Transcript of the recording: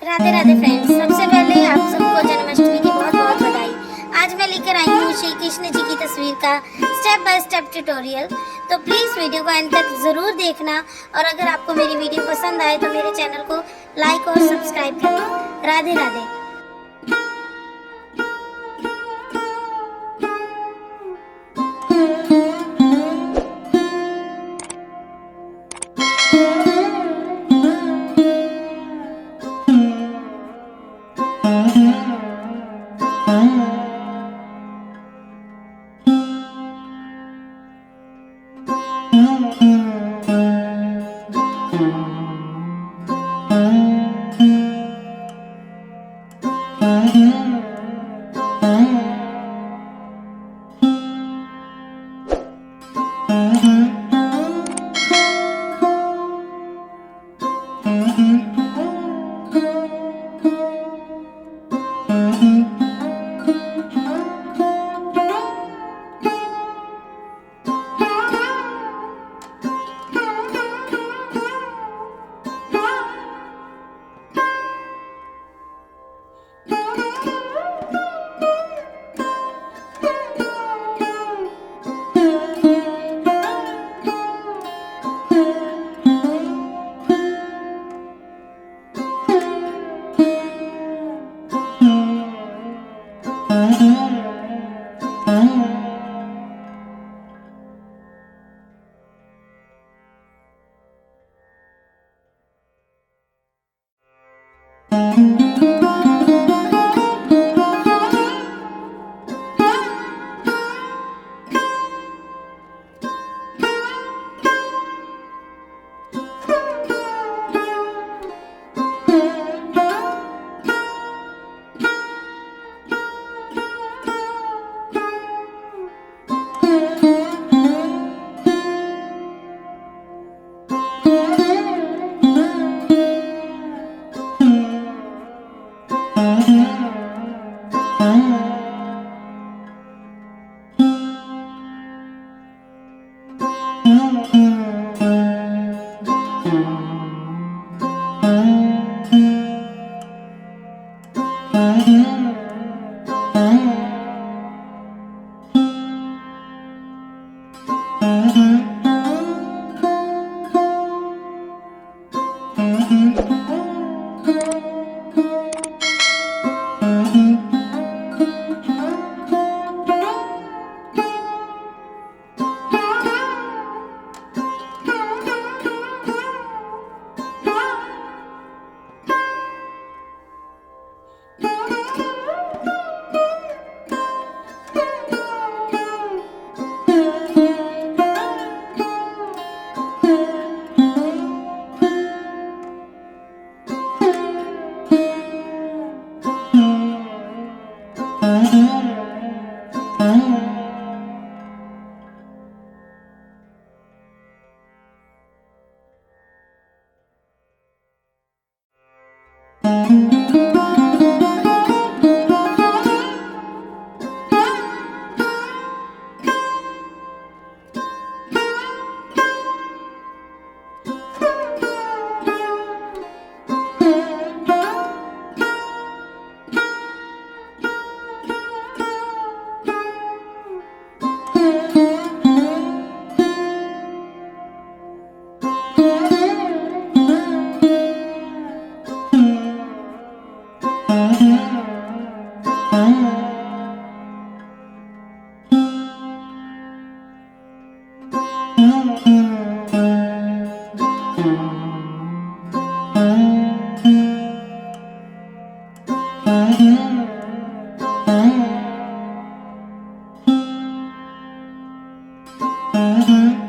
Radhe Radhe friends, सबसे पहले आप सबको जन्माष्टमी की बहुत बहुत बधाई। आज मैं लेकर आई हूँ श्री कृष्ण जी की तस्वीर का स्टेप बाय स्टेप ट्यूटोरियल। तो प्लीज़ वीडियो को एंड तक ज़रूर देखना और अगर आपको मेरी वीडियो पसंद आए तो मेरे चैनल को लाइक और सब्सक्राइब करना। राधे राधे। Mm-hmm.